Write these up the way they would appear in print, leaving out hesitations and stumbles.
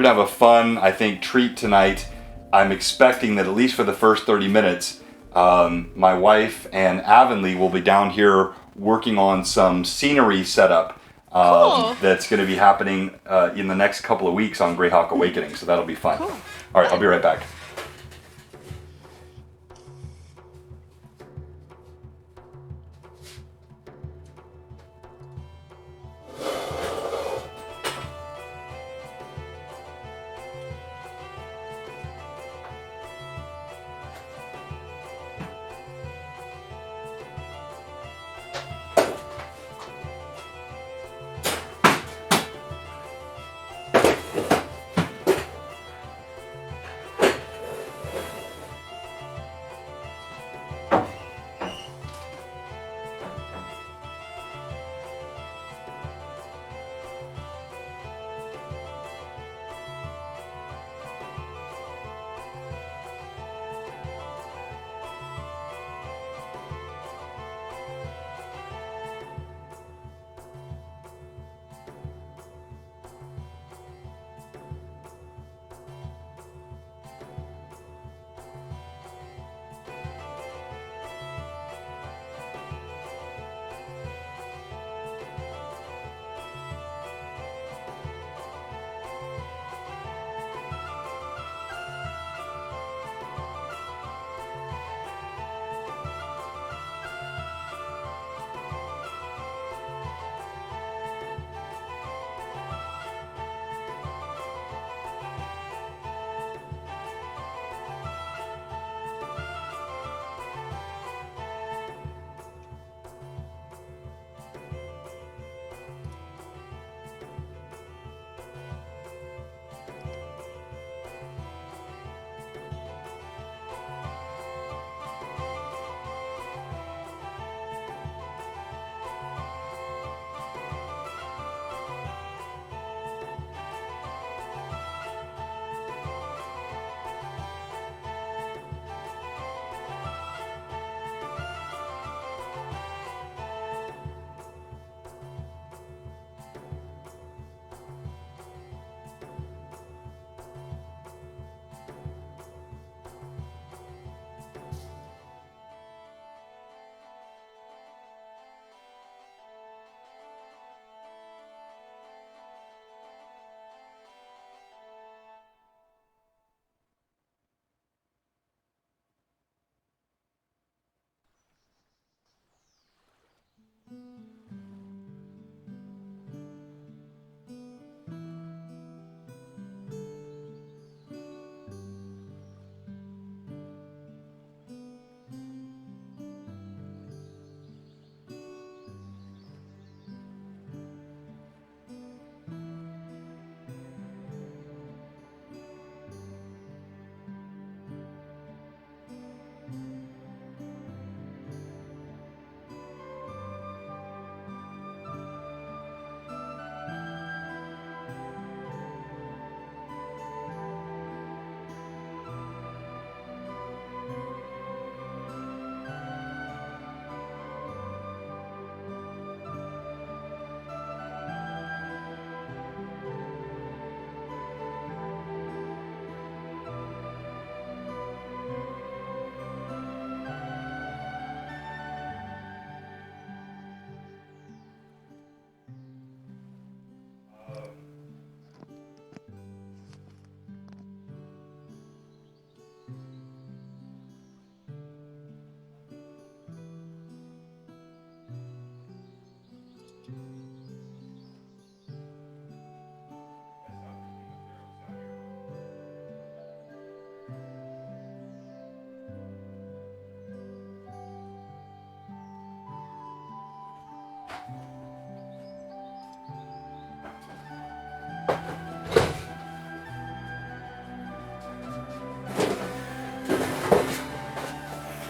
going to have a fun, I think, treat tonight. I'm expecting that at least for the first 30 minutes, my wife and Avonlea will be down here working on some scenery setup Cool. that's going to be happening in the next couple of weeks on Greyhawk Awakening, so that'll be fun. Cool. All right, I'll be right back.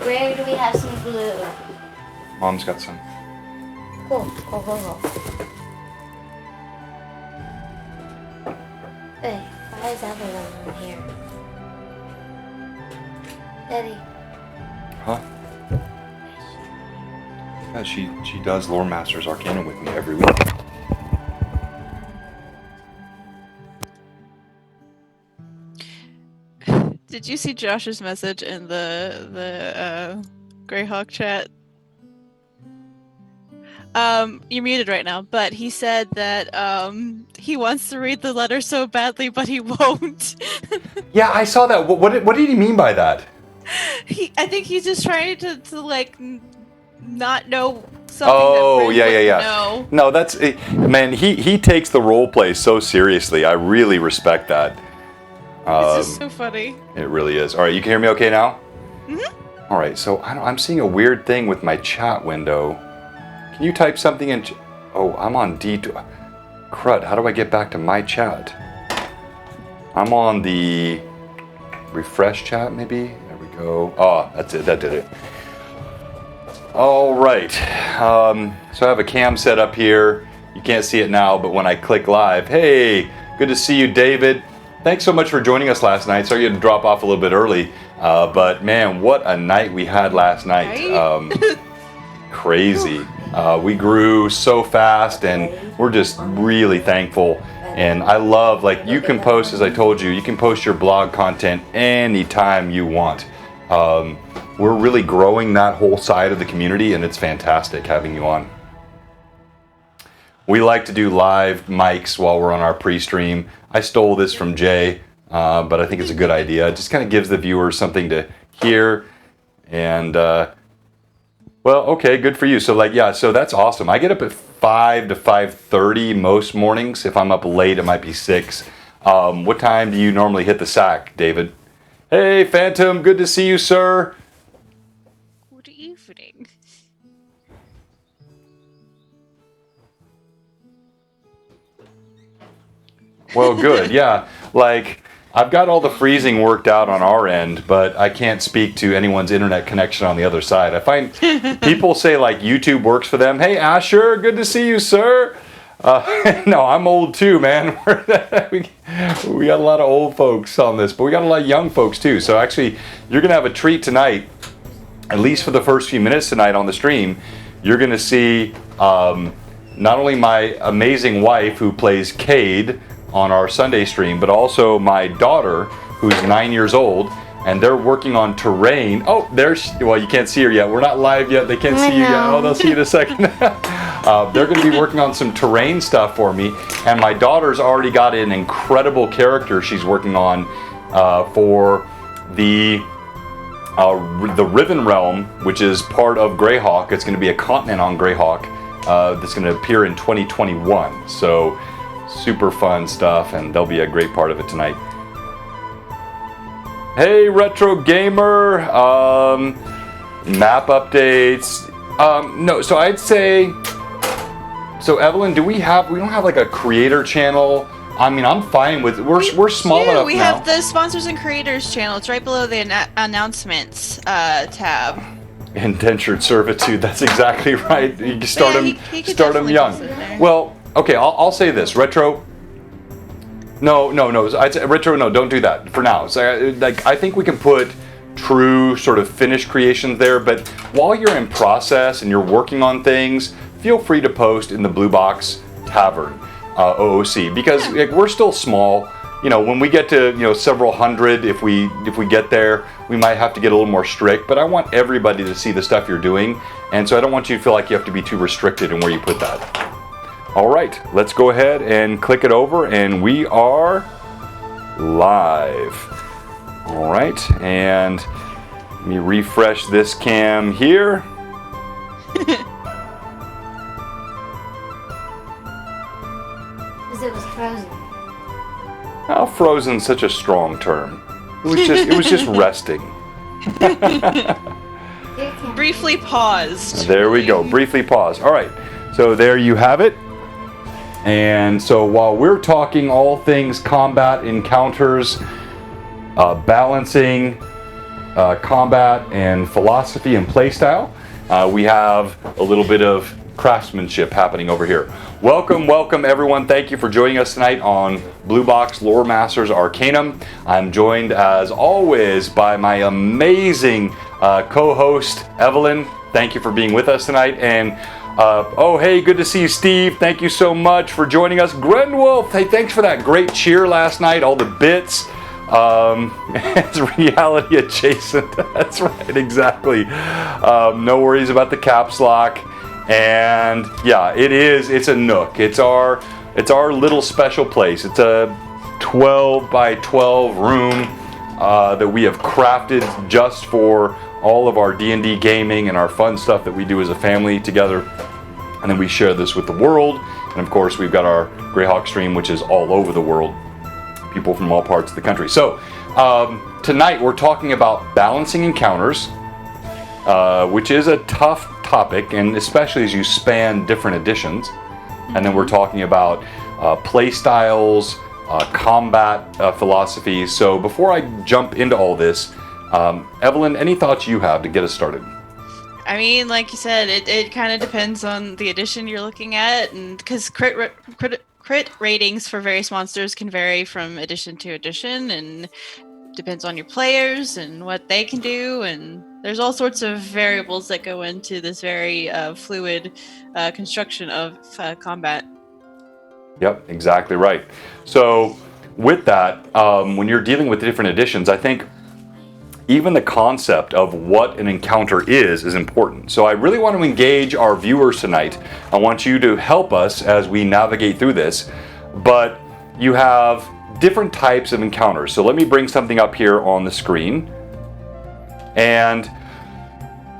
Where do we have some glue? Mom's got some. Cool. Hey, why is everyone in here? Eddie. Huh? Yeah, she does Loremaster's Arcanum with me every week. Did you see Josh's message in the Greyhawk chat? You're muted right now, but he said that he wants to read the letter so badly, but he won't. Yeah, I saw that. What did he mean by that? I think he's just trying to like not know something. Oh, that yeah. know. No, that's man. He takes the role play so seriously. I really respect that. It's just so funny. It really is. All right, you can hear me okay now? Mm-hmm. All right, so I'm seeing a weird thing with my chat window. Can you type something in? Oh, I'm on D2. Crud, how do I get back to my chat? I'm on the refresh chat, maybe? There we go. Oh, that's it. That did it. All right. So I have a cam set up here. You can't see it now, but when I click live, hey, good to see you, David. Thanks so much for joining us last night. Sorry you had to drop off a little bit early, but man, what a night we had last night. Right? Crazy. We grew so fast, and we're just really thankful. And I love, like, you can post, as I told you, you can post your blog content anytime you want. We're really growing that whole side of the community, and it's fantastic having you on. We like to do live mics while we're on our pre-stream. I stole this from Jay, but I think it's a good idea. It just kind of gives the viewers something to hear. And, well, okay, good for you. So, like, yeah, so that's awesome. I get up at 5 to 5:30 most mornings. If I'm up late, it might be 6. What time do you normally hit the sack, David? Hey, Phantom, good to see you, sir. Good evening. Well, good. Yeah, like I've got all the freezing worked out on our end, but I can't speak to anyone's internet connection on the other side. I find people say like YouTube works for them. Hey, Asher, good to see you, sir. No, I'm old too, man. we got a lot of old folks on this, but we got a lot of young folks too. So actually, you're gonna have a treat tonight, at least for the first few minutes tonight on the stream. You're gonna see not only my amazing wife who plays Cade on our Sunday stream, but also my daughter, who's 9 years old, and they're working on terrain. Oh, well, you can't see her yet. We're not live yet. They can't see you yet. Oh, they'll see you in a second. They're going to be working on some terrain stuff for me, and my daughter's already got an incredible character she's working on for the Riven Realm, which is part of Greyhawk. It's going to be a continent on Greyhawk that's going to appear in 2021. So super fun stuff, and they'll be a great part of it tonight. Hey, Retro Gamer, map updates. No, so I'd say, so Evelyn, we don't have like a creator channel? I mean, I'm fine with, we're small enough We now. have the sponsors and creators channel. It's right below the announcements tab. Indentured servitude, that's exactly right. You can start them, he could start them definitely young. sit there. Well, okay, I'll say this, Retro. No. I'd say, Retro, no, don't do that for now. So, like, I think we can put true sort of finished creations there, but while you're in process and you're working on things, feel free to post in the Blue Box Tavern OOC, because like, we're still small. You know, when we get to several hundred, if we get there, we might have to get a little more strict. But I want everybody to see the stuff you're doing, and so I don't want you to feel like you have to be too restricted in where you put that. All right, let's go ahead and click it over, and we are live. All right, and let me refresh this cam here. Because it was frozen. Oh, frozen's such a strong term. It was just resting. Briefly paused. There we go, briefly pause. All right, so there you have it. And so while we're talking all things combat encounters, balancing combat and philosophy and playstyle, we have a little bit of craftsmanship happening over here. Welcome everyone. Thank you for joining us tonight on Blue Box Loremaster's Arcanum. I'm joined as always by my amazing co-host Evelyn. Thank you for being with us tonight. And oh, hey, good to see you, Steve. Thank you so much for joining us. Grenwolf, hey, thanks for that great cheer last night, all the bits. It's reality adjacent. That's right, exactly. No worries about the caps lock. And yeah, it's a nook. It's our little special place. It's a 12 by 12 room that we have crafted just for all of our D&D gaming and our fun stuff that we do as a family together. And then we share this with the world. And of course, we've got our Greyhawk stream, which is all over the world. People from all parts of the country. So tonight we're talking about balancing encounters, which is a tough topic, and especially as you span different editions. And then we're talking about play styles, combat philosophies. So before I jump into all this, Evelyn, any thoughts you have to get us started? I mean, like you said, it kind of depends on the edition you're looking at, and because crit ratings for various monsters can vary from edition to edition, and depends on your players and what they can do, and there's all sorts of variables that go into this very fluid construction of combat. Yep, exactly right. So with that, when you're dealing with the different editions, I think even the concept of what an encounter is important. So I really want to engage our viewers tonight. I want you to help us as we navigate through this. But you have different types of encounters. So let me bring something up here on the screen. And,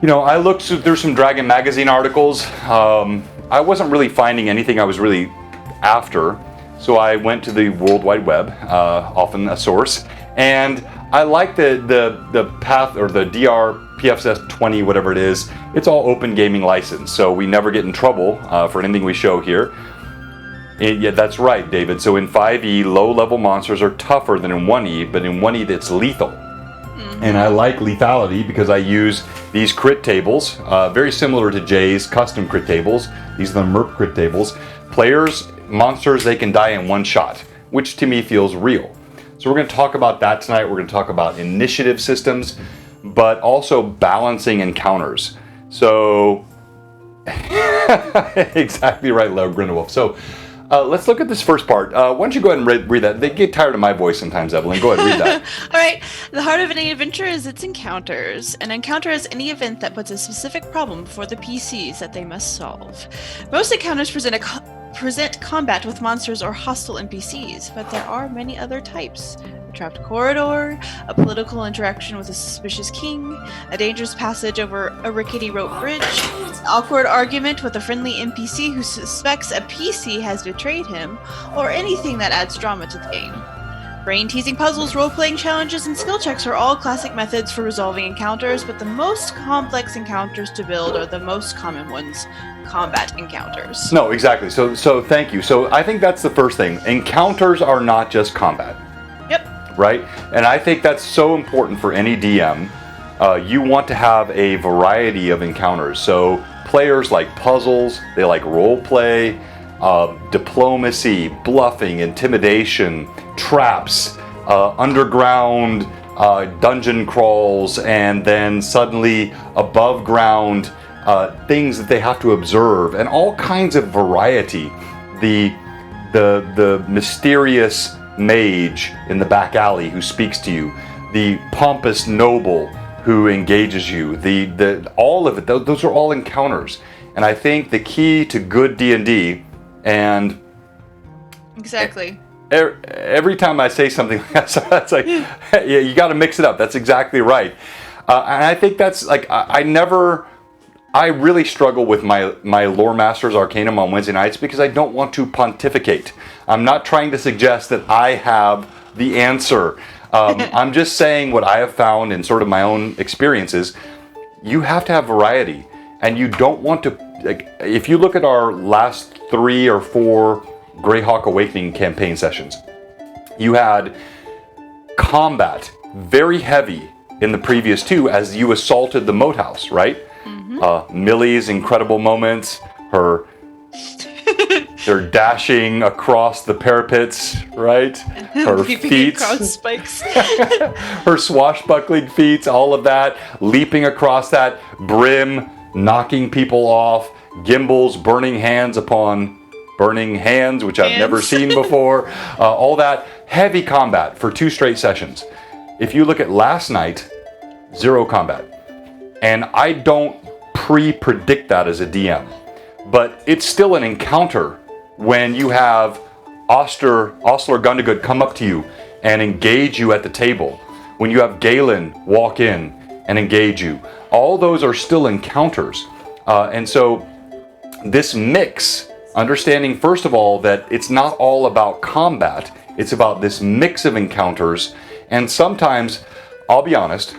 you know, I looked through some Dragon Magazine articles. I wasn't really finding anything I was really after. So I went to the World Wide Web, often a source. And I like the path, or the DR PFS 20, whatever it is. It's all open gaming license, so we never get in trouble for anything we show here. Yeah, that's right, David. So in 5e, low-level monsters are tougher than in 1e, but in 1e it's lethal. Mm-hmm. And I like lethality because I use these crit tables, very similar to Jay's custom crit tables. These are the MERP crit tables. Monsters, they can die in one shot, which to me feels real. So we're going to talk about that tonight. We're going to talk about initiative systems, but also balancing encounters. So, exactly right, Leo Grindelwolf. So let's look at this first part. Why don't you go ahead and read that? They get tired of my voice sometimes, Evelyn. Go ahead, read that. All right. The heart of any adventure is its encounters. An encounter is any event that puts a specific problem before the PCs that they must solve. Most encounters present combat with monsters or hostile NPCs, but there are many other types. A trapped corridor, a political interaction with a suspicious king, a dangerous passage over a rickety rope bridge, an awkward argument with a friendly NPC who suspects a PC has betrayed him, or anything that adds drama to the game. Brain-teasing puzzles, role-playing challenges, and skill checks are all classic methods for resolving encounters, but the most complex encounters to build are the most common ones. Combat encounters. No, exactly. So thank you. So I think that's the first thing. Encounters are not just combat. Yep. Right? And I think that's so important for any DM. You want to have a variety of encounters. So players like puzzles, they like role play, diplomacy, bluffing, intimidation, traps, underground dungeon crawls, and then suddenly above ground things that they have to observe, and all kinds of variety. The mysterious mage in the back alley who speaks to you, the pompous noble who engages you, all of it. Those are all encounters, and I think the key to good D&D, and exactly. Every time I say something like that, so that's like, yeah, you got to mix it up. That's exactly right, and I think that's like I really struggle with my Loremaster's Arcanum on Wednesday nights because I don't want to pontificate. I'm not trying to suggest that I have the answer. I'm just saying what I have found in sort of my own experiences. You have to have variety, and you don't want to. Like, if you look at our last 3 or 4 Greyhawk Awakening campaign sessions, you had combat very heavy in the previous 2 as you assaulted the moat house, right? Millie's incredible moments, her dashing across the parapets, right? Her feats, across spikes. her swashbuckling feats, all of that, leaping across that brim, knocking people off, Gimbals burning hands upon burning hands, which I've never seen before, all that heavy combat for 2 straight sessions. If you look at last night, 0 combat. And I don't pre-predict that as a DM, but it's still an encounter when you have Ostler Gundagood come up to you and engage you at the table. When you have Galen walk in and engage you. All those are still encounters. And so this mix, understanding first of all that it's not all about combat, it's about this mix of encounters. And sometimes, I'll be honest,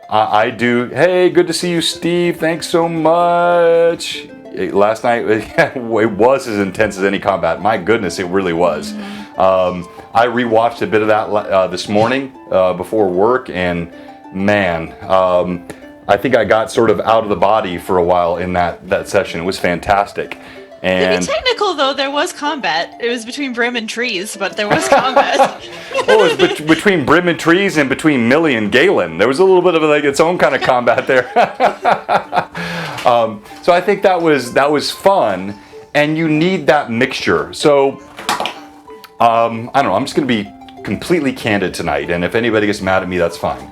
I do, hey, good to see you, Steve, thanks so much. Last night, it was as intense as any combat. My goodness, it really was. I rewatched a bit of that this morning before work, and man, I think I got sort of out of the body for a while in that session. It was fantastic. And to be technical, though, there was combat. It was between Brim and trees, but there was combat. It was between Brim and trees and between Millie and Galen. There was a little bit of like its own kind of combat there. So I think that was fun, and you need that mixture. So I don't know. I'm just going to be completely candid tonight, and if anybody gets mad at me, that's fine.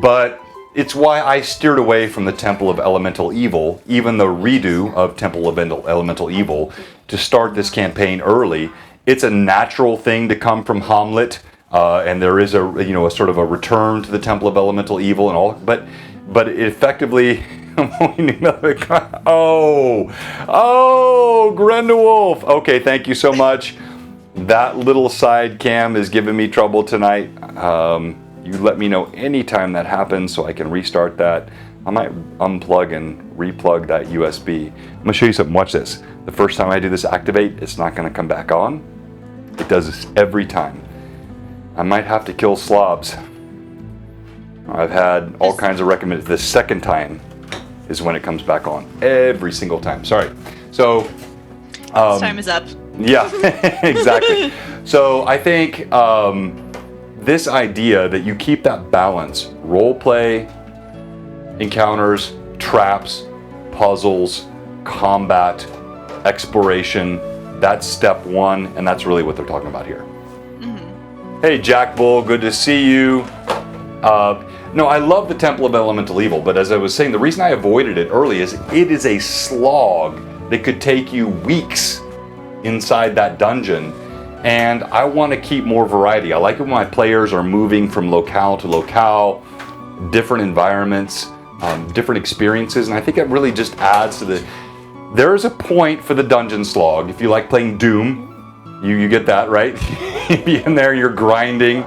But it's why I steered away from the Temple of Elemental Evil, even the redo of Temple of Elemental Evil, to start this campaign early. It's a natural thing to come from Hamlet, and there is a sort of a return to the Temple of Elemental Evil and all. But it effectively, Grindelwolf. Okay, thank you so much. That little side cam is giving me trouble tonight. You let me know anytime that happens so I can restart that. I might unplug and replug that USB. I'm gonna show you something, watch this. The first time I do this activate, it's not gonna come back on. It does this every time. I might have to kill slobs. I've had all kinds of recommendations. The second time is when it comes back on. Every single time, sorry. So, This time is up. Yeah, exactly. So I think this idea that you keep that balance, role play, encounters, traps, puzzles, combat, exploration, that's step 1, and that's really what they're talking about here. Mm-hmm. Hey Jack Bull, good to see you. No, I love the Temple of Elemental Evil, but as I was saying, the reason I avoided it early is it is a slog that could take you weeks inside that dungeon. And I want to keep more variety. I like it when my players are moving from locale to locale, different environments, different experiences, and I think it really just adds to there is a point for the dungeon slog. If you like playing Doom, you get that, right? You be in there, you're grinding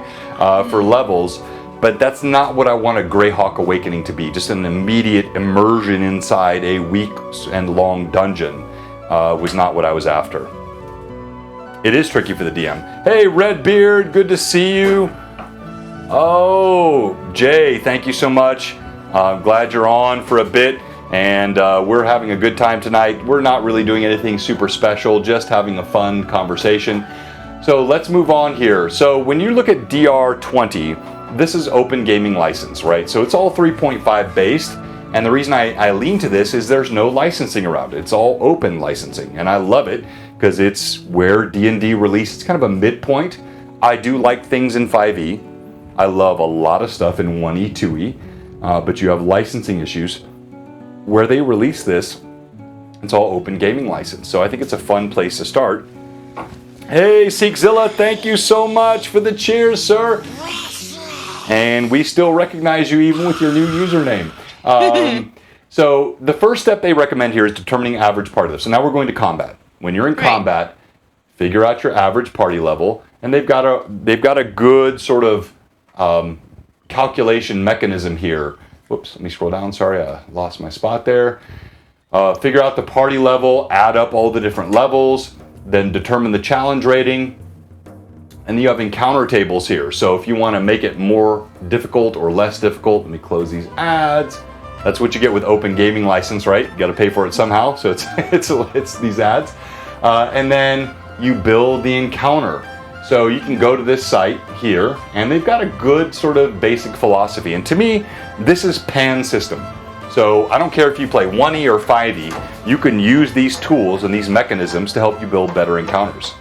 for levels, but that's not what I want a Greyhawk Awakening to be. Just an immediate immersion inside a week and long dungeon was not what I was after. It is tricky for the DM. Hey, Redbeard, good to see you. Oh, Jay, thank you so much. I'm glad you're on for a bit, and we're having a good time tonight. We're not really doing anything super special, just having a fun conversation. So let's move on here. So when you look at DR20, this is open gaming license, right? So it's all 3.5 based, and the reason I lean to this is there's no licensing around it. It's all open licensing, and I love it, because it's where D&D released. It's kind of a midpoint. I do like things in 5e. I love a lot of stuff in 1e, 2e, but you have licensing issues. Where they release this, it's all open gaming license. So I think it's a fun place to start. Hey, Seekzilla, thank you so much for the cheers, sir. And we still recognize you even with your new username. So the first step they recommend here is determining average party level. So now we're going to combat. When you're in combat, figure out your average party level, and they've got a good sort of calculation mechanism here. Whoops, let me scroll down. Sorry, I lost my spot there. Figure out the party level, add up all the different levels, then determine the challenge rating, and then you have encounter tables here. So if you want to make it more difficult or less difficult, let me close these ads. That's what you get with open gaming license, right? You got to pay for it somehow, so it's these ads. And then you build the encounter. So you can go to this site here, and they've got a good sort of basic philosophy. And to me, this is pan system. So I don't care if you play 1E or 5E, you can use these tools and these mechanisms to help you build better encounters.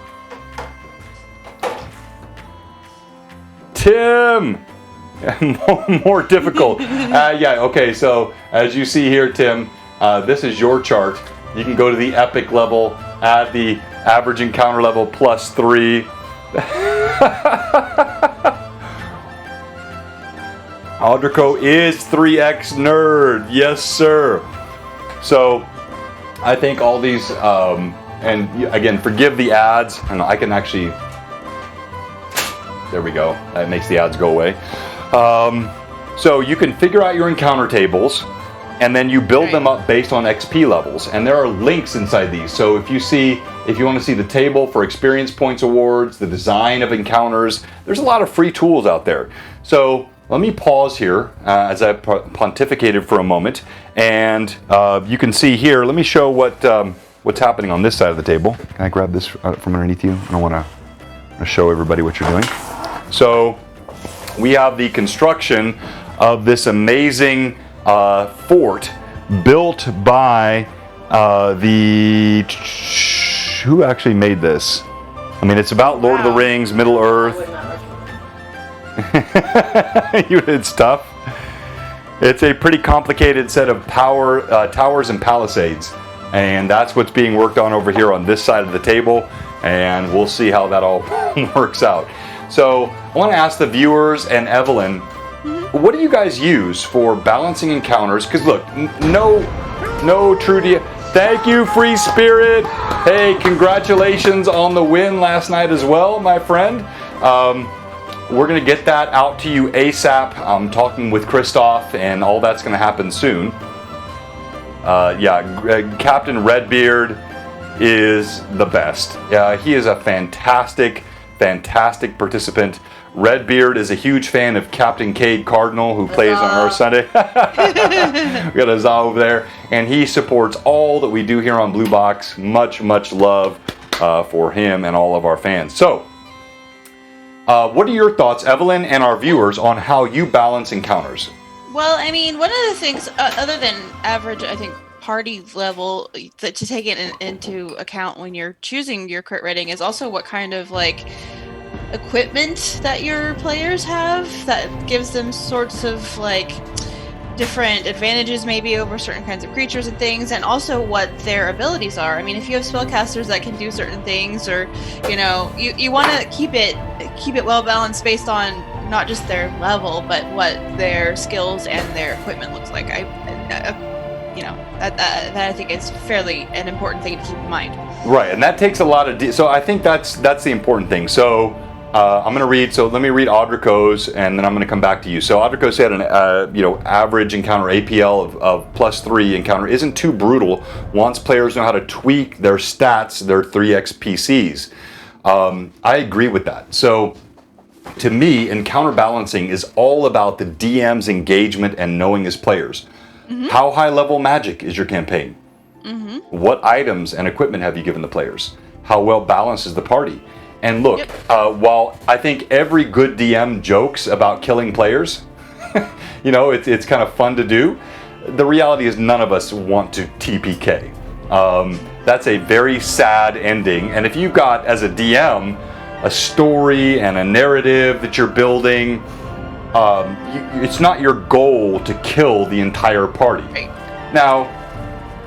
Tim! More difficult. Yeah, okay, so as you see here, Tim, this is your chart. You can go to the epic level, add the average encounter level +3. Audrico is 3x nerd. Yes, sir. So I think all these, and again, forgive the ads. And I can actually, there we go. That makes the ads go away. So you can figure out your encounter tables, and then you build them up based on XP levels. And there are links inside these. So if you want to see the table for experience points awards, the design of encounters, there's a lot of free tools out there. So let me pause here as I pontificated for a moment, and you can see here. Let me show what's happening on this side of the table. Can I grab this from underneath you? I want to show everybody what you're doing. So we have the construction of this amazing fort built by who actually made this? I mean, it's about Lord of the Rings, Middle Earth. It's tough. It's a pretty complicated set of towers and palisades, and that's what's being worked on over here on this side of the table, and we'll see how that all works out. So I want to ask the viewers and Evelyn, what do you guys use for balancing encounters? Because look, no true DM. Thank you, Free Spirit. Hey, congratulations on the win last night as well, my friend. We're going to get that out to you ASAP. I'm talking with Christoph, and all that's going to happen soon. Captain Redbeard is the best. He is a fantastic participant. Redbeard is a huge fan of Captain Cade Cardinal, who plays on our Sunday. We got a Za over there, and he supports all that we do here on Blue Box. Much love for him and all of our fans. So, what are your thoughts, Evelyn, and our viewers, on how you balance encounters? Well, I mean, one of the things, other than average, I think, party level, to take it into account when you're choosing your crit rating is also what kind of, like, equipment that your players have that gives them sorts of, like, different advantages maybe over certain kinds of creatures and things, and also what their abilities are. I mean, if you have spellcasters that can do certain things, or you want to keep it well balanced based on not just their level, but what their skills and their equipment looks like. That I think is fairly an important thing to keep in mind. Right, and that takes a lot of so I think that's the important thing. So I'm going to read. So let me read Audrico's, and then I'm going to come back to you. So Audrico said an average encounter APL of +3 encounter isn't too brutal once players know how to tweak their stats, their 3x PCs. I agree with that. So to me, encounter balancing is all about the DM's engagement and knowing his players. Mm-hmm. How high level magic is your campaign? Mm-hmm. What items and equipment have you given the players? How well balanced is the party? And look, while I think every good DM jokes about killing players, it's kind of fun to do, the reality is none of us want to TPK. That's a very sad ending. And if you've got, as a DM, a story and a narrative that you're building, it's not your goal to kill the entire party. Right. Now,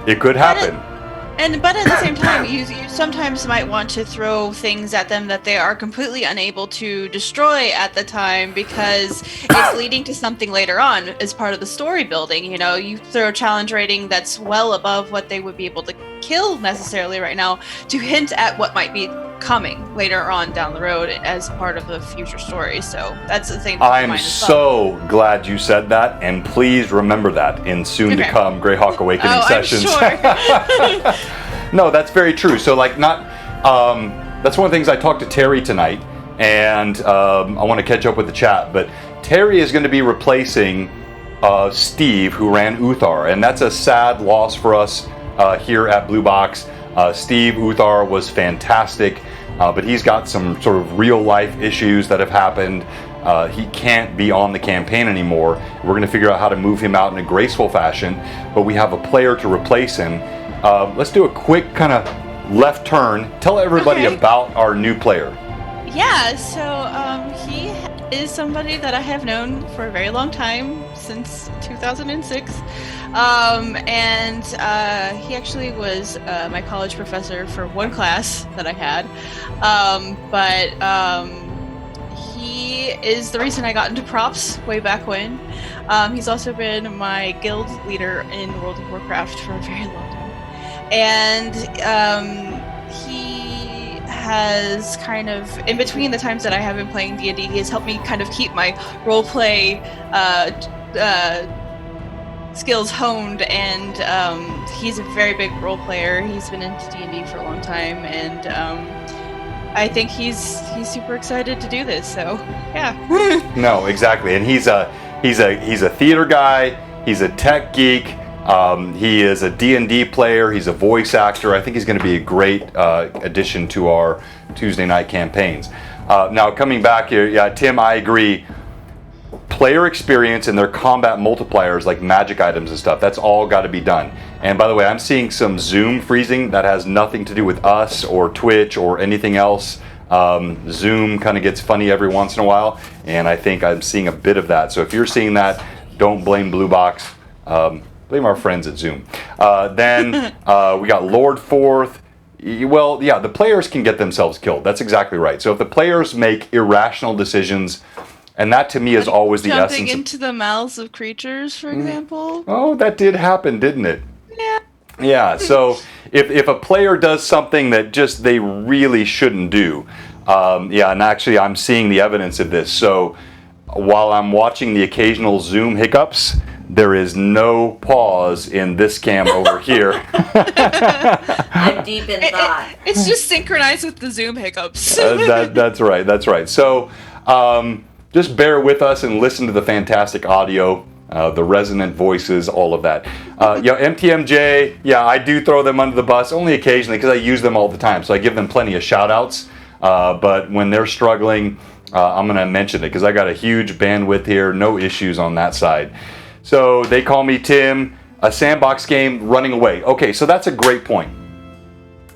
it could happen. But at the same time, you sometimes might want to throw things at them that they are completely unable to destroy at the time, because it's leading to something later on as part of the story building. You throw a challenge rating that's well above what they would be able to kill necessarily right now, to hint at what might be coming later on down the road as part of the future story. So that's the thing. I'm so glad you said that, and please remember that in soon to come Greyhawk Awakening sessions. I'm sure. No, that's very true. So that's one of the things I talked to Terry tonight, and I want to catch up with the chat, but Terry is going to be replacing Steve, who ran Uthar, and that's a sad loss for us here at Blue Box. Steve Uthar was fantastic. but he's got some sort of real life issues that have happened. He can't be on the campaign anymore. We're going to figure out how to move him out in a graceful fashion, but we have a player to replace him. Let's do a quick kind of left turn. Tell everybody about our new player. Yeah, so he is somebody that I have known for a very long time, since 2006. And he actually was my college professor for one class that I had. But he is the reason I got into props way back when. He's also been my guild leader in World of Warcraft for a very long time. And he has kind of, in between the times that I have been playing D&D, he has helped me kind of keep my roleplay skills honed, and he's a very big role player. He's been into D&D for a long time, and I think he's super excited to do this. So yeah. No, exactly, and he's a theater guy. He's a tech geek. He is a D&D player. He's a voice actor. I think he's going to be a great addition to our Tuesday night campaigns. Now, coming back here, yeah, Tim, I agree. Player experience and their combat multipliers, like magic items and stuff, that's all got to be done. And by the way, I'm seeing some Zoom freezing that has nothing to do with us or Twitch or anything else. Zoom kind of gets funny every once in a while, and I think I'm seeing a bit of that. So if you're seeing that, don't blame Blue Box. Blame our friends at Zoom. Then we got Lord Forth. Well, yeah, the players can get themselves killed. That's exactly right. So if the players make irrational decisions, and that to me is always the essence. Jumping into the mouths of creatures, for example. Oh, that did happen, didn't it? Yeah. Yeah, so if a player does something that just they really shouldn't do, yeah, and actually I'm seeing the evidence of this. So while I'm watching the occasional Zoom hiccups, there is no pause in this cam over here. I'm deep in thought. It's just synchronized with the Zoom hiccups. That's right, that's right. So just bear with us and listen to the fantastic audio, the resonant voices, all of that. MTMJ, yeah, I do throw them under the bus, only occasionally because I use them all the time. So I give them plenty of shout outs. But when they're struggling, I'm going to mention it because I got a huge bandwidth here, no issues on that side. So they call me Tim, a sandbox game running away. Okay, so that's a great point.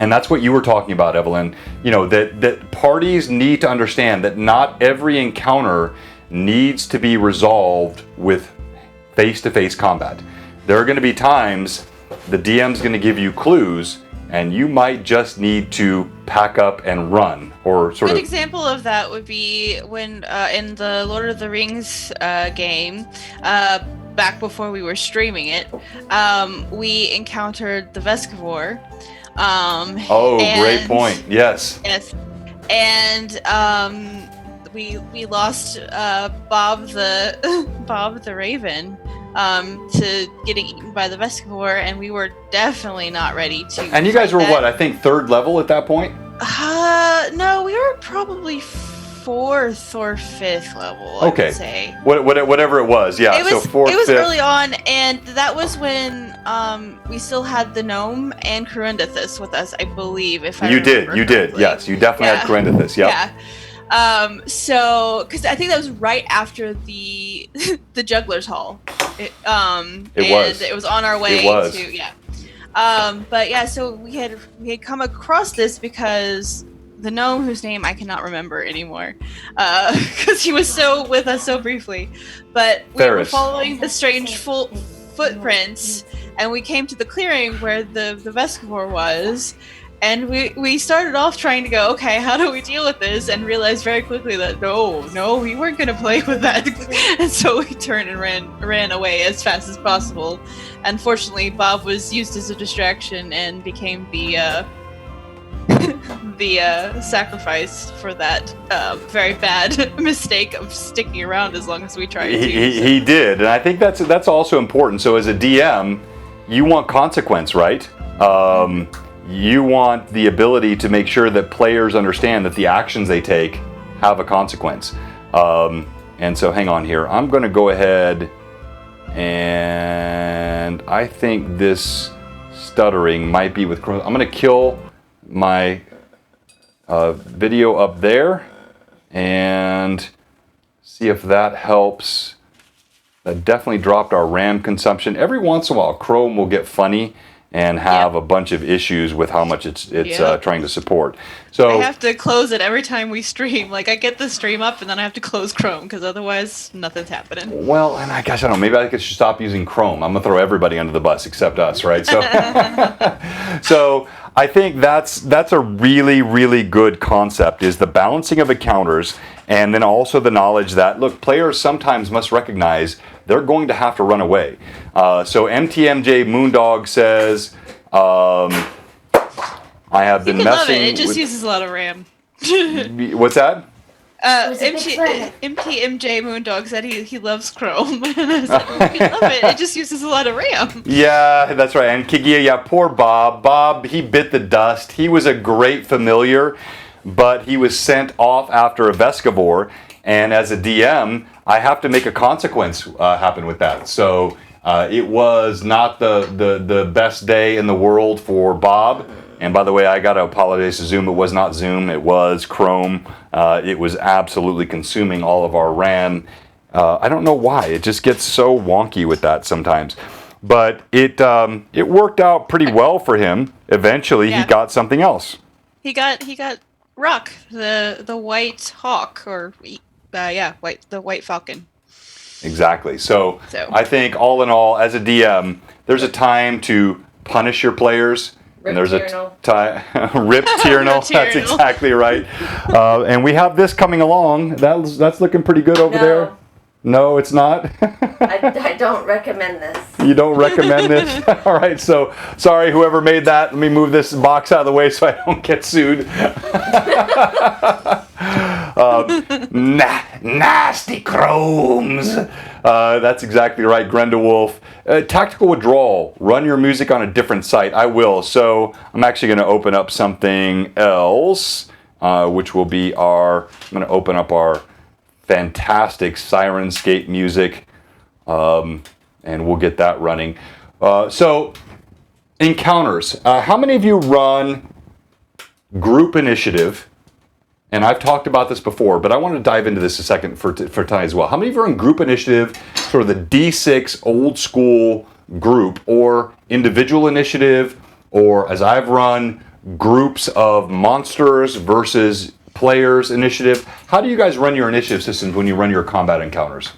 And that's what you were talking about, Evelyn. You know, that parties need to understand that not every encounter needs to be resolved with face-to-face combat. There are going to be times the DM's going to give you clues, and you might just need to pack up and run, or sort of. An example of that would be when in the Lord of the Rings game, back before we were streaming it, we encountered the Vescivore. Great point. Yes. Yes, and we lost Bob the Raven to getting eaten by the Vescivore, and we were definitely not ready to. And you guys were what? I think 3rd level at that point. No, we were probably 4th or 5th level. I would say. Whatever it was, yeah. It was, so 4th, it was 5th. early on, and that was when we still had the gnome and Corundithus with us, I believe. If I remember you did, correctly. Yes, you definitely had Corundithus. Yep. Yeah. So, because I think that was right after the the Juggler's Hall. It was on our way to but yeah, so we had come across this because the gnome, whose name I cannot remember anymore, because he was with us so briefly, but we were following the strange footprints, and we came to the clearing where the Vescivore was. And we started off trying to go, okay, how do we deal with this? And realized very quickly that no, we weren't going to play with that. And so we turned and ran away as fast as possible. Unfortunately, Bob was used as a distraction and became the sacrifice for that very bad mistake of sticking around as long as we tried to. He did, and I think that's also important. So as a DM, you want consequence, right? You want the ability to make sure that players understand that the actions they take have a consequence. And so hang on here. I'm going to go ahead, and I think this stuttering might be with... I'm going to kill my video up there and see if that helps. That definitely dropped our RAM consumption. Every once in a while, Chrome will get funny and have a bunch of issues with how much it's trying to support. So I have to close it every time we stream. Like, I get the stream up and then I have to close Chrome because otherwise nothing's happening. Well, and I don't know. Maybe I should stop using Chrome. I'm gonna throw everybody under the bus except us, right? So, so I think that's a really, really good concept. Is the balancing of encounters, and then also the knowledge that look, players sometimes must recognize they're going to have to run away. So MTMJ Moondog says, I have been messing. Love it. It just uses a lot of RAM. What's that? MTMJ Moondog said he loves Chrome. And I was like, we love it. It just uses a lot of RAM. Yeah, that's right. And Kigia, yeah, poor Bob. Bob, he bit the dust. He was a great familiar, but he was sent off after a Vescivore. And as a DM, I have to make a consequence happen with that. So it was not the best day in the world for Bob. And by the way, I got to apologize to Zoom. It was not Zoom. It was Chrome. It was absolutely consuming all of our RAM. I don't know why. It just gets so wonky with that sometimes. But it worked out pretty well for him. Eventually, he got something else. He got Rock, the White Hawk, or the White Falcon. Exactly. So I think all in all, as a DM, there's a time to punish your players. And there's a time Rip Tyrnal. That's exactly right. And we have this coming along. That's looking pretty good over there. No, it's not. I don't recommend this. You don't recommend this? All right. So sorry, whoever made that. Let me move this box out of the way so I don't get sued. Nasty chromes. That's exactly right, Grendewolf. Tactical withdrawal. Run your music on a different site. I will. So I'm actually going to open up something else, which will be I'm going to open up our fantastic Sirenscape music, and we'll get that running. So encounters. How many of you run group initiative? And I've talked about this before, but I want to dive into this a second for tonight as well. How many of you are in group initiative, sort of the D6 old school group, or individual initiative, or as I've run, groups of monsters versus players initiative? How do you guys run your initiative systems when you run your combat encounters?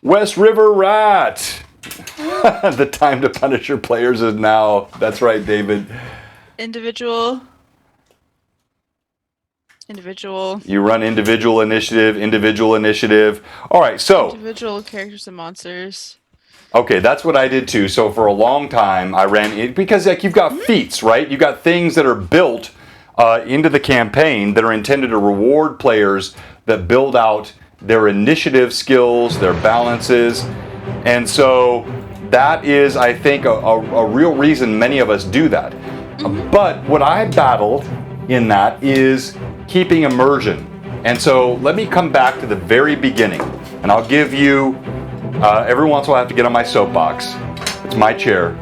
West River Rat! The time to punish your players is now. That's right, David. Individual. You run individual initiative. All right, so individual characters and monsters. Okay, that's what I did too. So for a long time, I ran it because you've got feats, right? You've got things that are built into the campaign that are intended to reward players that build out their initiative skills, their balances, and so that is, I think, a real reason many of us do that. But what I battle in that is keeping immersion. And so let me come back to the very beginning, and I'll give you, every once in a while I have to get on my soapbox. It's my chair.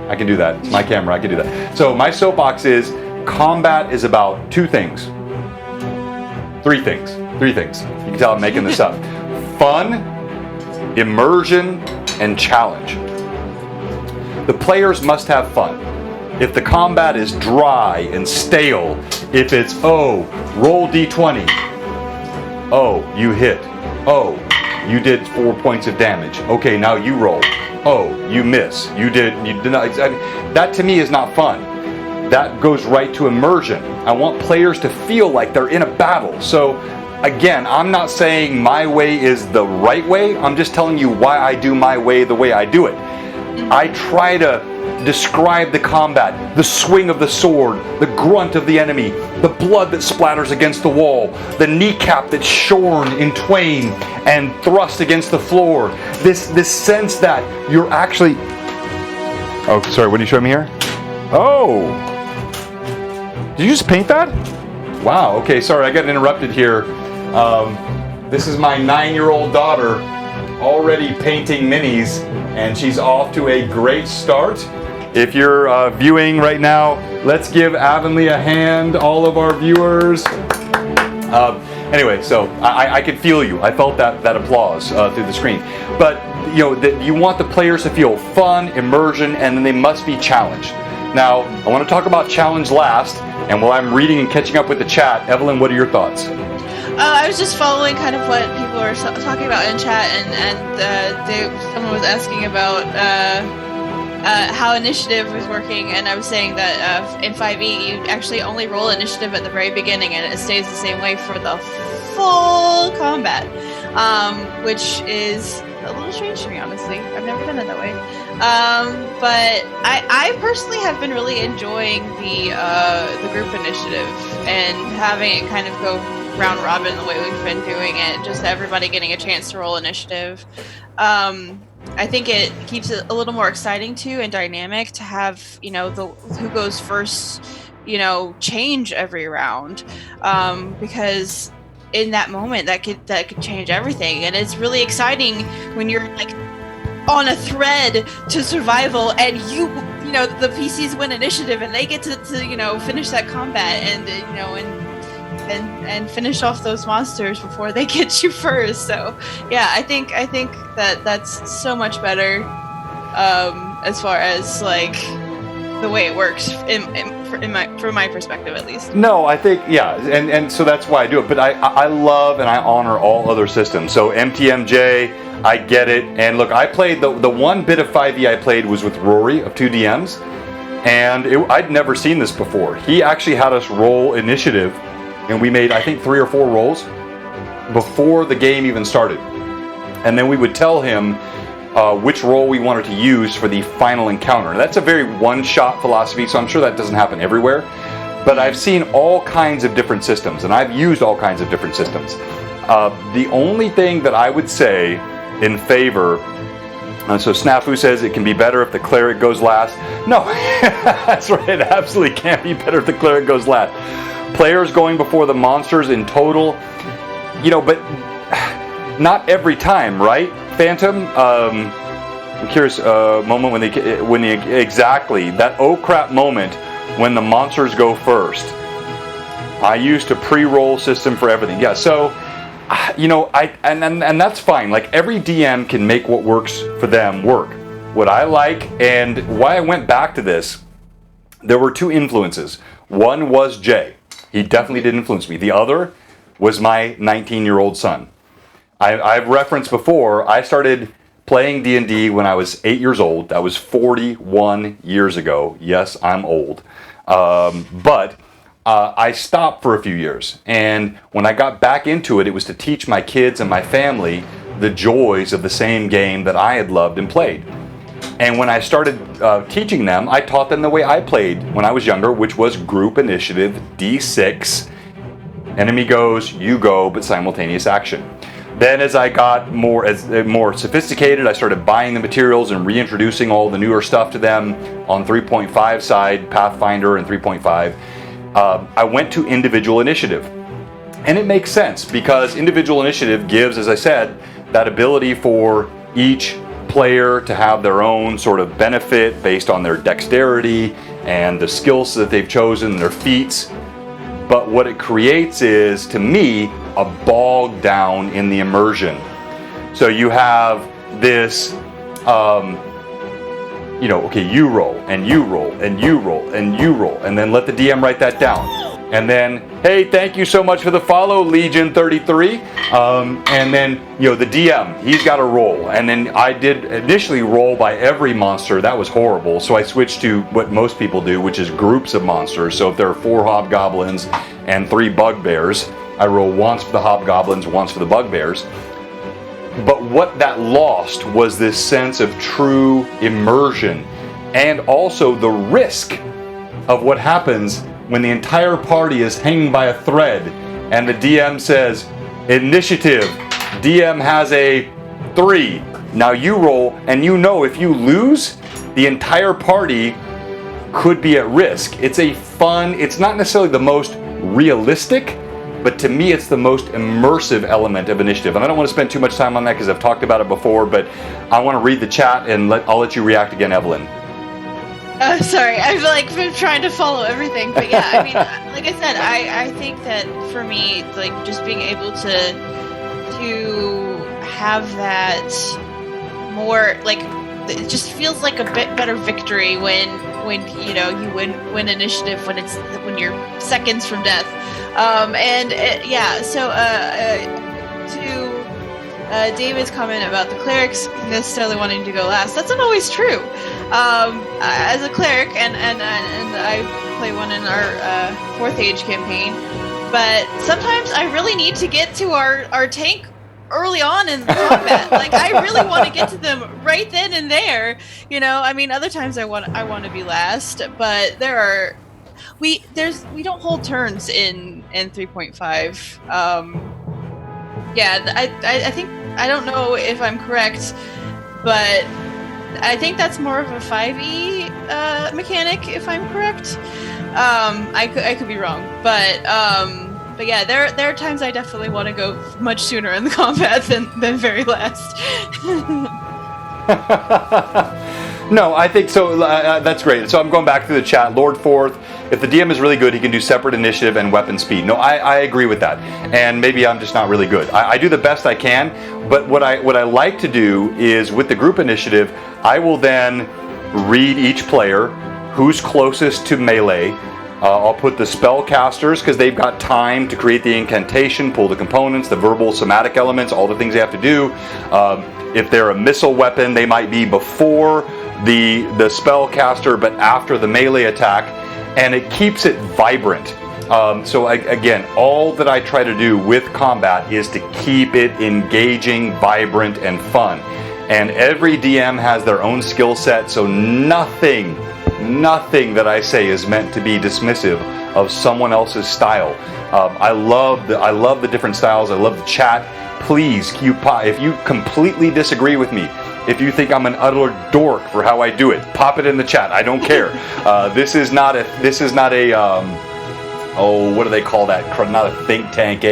I can do that. It's my camera. I can do that. So my soapbox is, combat is about three things. You can tell I'm making this up. Fun, immersion, and challenge. The players must have fun. If the combat is dry and stale, if it's, roll d20. Oh, you hit. Oh, you did 4 points of damage. Okay, now you roll. Oh, you miss. You did not. That to me is not fun. That goes right to immersion. I want players to feel like they're in a battle. So, again, I'm not saying my way is the right way. I'm just telling you why I do my way the way I do it. I try to describe the combat, the swing of the sword, the grunt of the enemy, the blood that splatters against the wall, the kneecap that's shorn in twain and thrust against the floor. This sense that you're actually... Oh, sorry, what are you showing me here? Oh! Did you just paint that? Wow, okay, sorry, I got interrupted here. This is my 9-year-old daughter already painting minis, and she's off to a great start. If you're viewing right now, let's give Avonlea a hand, all of our viewers. Anyway, so I could feel you. I felt that applause through the screen. But you want the players to feel fun, immersion, and then they must be challenged. Now, I want to talk about challenge last, and while I'm reading and catching up with the chat, Evelyn, what are your thoughts? I was just following kind of what people were talking about in chat, and someone was asking about how initiative was working, and I was saying that in 5e you actually only roll initiative at the very beginning, and it stays the same way for the full combat, which is a little strange to me, honestly. I've never done it that way. But I personally have been really enjoying the group initiative and having it kind of go round robin the way we've been doing it, just everybody getting a chance to roll initiative. I think it keeps it a little more exciting too and dynamic to have, the who goes first, change every round, because in that moment that could change everything, and it's really exciting when you're like on a thread to survival and the PCs win initiative and they get to finish that combat and finish off those monsters before they get you first. So yeah, I think that's so much better as far as like the way it works from my perspective, at least. No, I think, yeah, and so that's why I do it. But I love and I honor all other systems. So MTMJ, I get it. And look, I played the one bit of 5e I played was with Rory of 2DMs, and I'd never seen this before. He actually had us roll initiative, and we made, I think, 3 or 4 rolls before the game even started. And then we would tell him which role we wanted to use for the final encounter. And that's a very one-shot philosophy, so I'm sure that doesn't happen everywhere. But I've seen all kinds of different systems, and I've used all kinds of different systems. The only thing that I would say in favor, so Snafu says it can be better if the cleric goes last. No, that's right, it absolutely can't be better if the cleric goes last. Players going before the monsters in total, but not every time, right? Phantom, I'm curious, moment when they exactly that oh crap moment when the monsters go first. I used a pre-roll system for everything. Yeah, so and that's fine. Like every DM can make what works for them work. What I like and why I went back to this, there were 2 influences. One was Jay. He definitely did influence me. The other was my 19-year-old son. I've referenced before, I started playing D&D when I was 8 years old. That was 41 years ago. Yes, I'm old. But I stopped for a few years. And when I got back into it, it was to teach my kids and my family the joys of the same game that I had loved and played. And when I started teaching them, I taught them the way I played when I was younger, which was group initiative, D6, enemy goes, you go, but simultaneous action. Then as I got more sophisticated, I started buying the materials and reintroducing all the newer stuff to them on 3.5 side, Pathfinder and 3.5. I went to individual initiative. And it makes sense because individual initiative gives, as I said, that ability for each player to have their own sort of benefit based on their dexterity and the skills that they've chosen, their feats. But what it creates is, to me, a bog down in the immersion. So you have this, okay, you roll, and you roll, and you roll, and you roll, and then let the DM write that down. And then, hey, thank you so much for the follow, Legion33. And then, the DM, he's got to roll. And then I did initially roll by every monster. That was horrible. So I switched to what most people do, which is groups of monsters. So if there are 4 hobgoblins and 3 bugbears, I roll once for the hobgoblins, once for the bugbears. But what that lost was this sense of true immersion and also the risk of what happens when the entire party is hanging by a thread and the DM says, initiative, DM has a 3. Now you roll, and if you lose, the entire party could be at risk. It's it's not necessarily the most realistic, but to me it's the most immersive element of initiative. And I don't want to spend too much time on that because I've talked about it before, but I want to read the chat and I'll let you react again, Evelyn. Sorry, I've like been trying to follow everything, but yeah, I mean, like I said, I think that for me, like just being able to have that more like it just feels like a bit better victory when you know you win initiative when you're seconds from death, to David's comment about the clerics necessarily wanting to go last, that's not always true. As a cleric, and I play one in our 4th Age campaign, but sometimes I really need to get to our tank early on in combat. Like I really want to get to them right then and there. You know, I mean, other times I want to be last, but we don't hold turns in 3.5. Yeah, I think, I don't know if I'm correct, but I think that's more of a 5e mechanic, if I'm correct. I could be wrong, but yeah, there are times I definitely want to go much sooner in the combat than very last. No, I think so. That's great. So I'm going back through the chat. Lord Forth, if the DM is really good, he can do separate initiative and weapon speed. No, I agree with that. And maybe I'm just not really good. I do the best I can, but what I like to do is with the group initiative, I will then read each player who's closest to melee. I'll put the spellcasters because they've got time to create the incantation, pull the components, the verbal, somatic elements, all the things they have to do. If they're a missile weapon, they might be before the spellcaster but after the melee attack, and it keeps it vibrant. Again, all that I try to do with combat is to keep it engaging, vibrant, and fun. And every DM has their own skill set, so nothing that I say is meant to be dismissive of someone else's style. I love the different styles. I love the chat. Please, if you completely disagree with me, if you think I'm an utter dork for how I do it, pop it in the chat. I don't care. This is not a what do they call that? Not a think tank.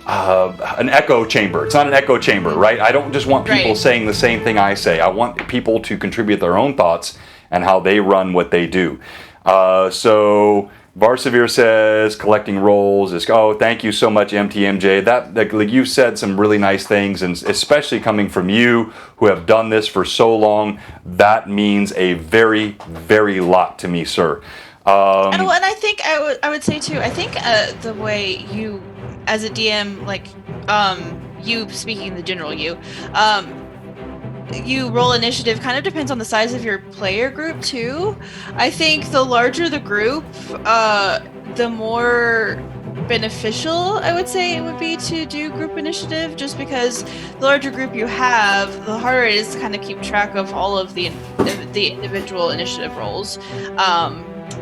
An echo chamber. It's not an echo chamber, right? I don't just want people saying the same thing I say. I want people to contribute their own thoughts and how they run what they do. So Varsavir says collecting rolls is. Oh, thank you so much, MTMJ. Like you said some really nice things, and especially coming from you who have done this for so long, that means a very, very lot to me, sir. And I think I would say too. I think the way you, as a DM, like you speaking the general you roll initiative kind of depends on the size of your player group too. I think the larger the group, the more beneficial I would say it would be to do group initiative, just because the larger group you have, the harder it is to kind of keep track of all of the individual initiative rolls.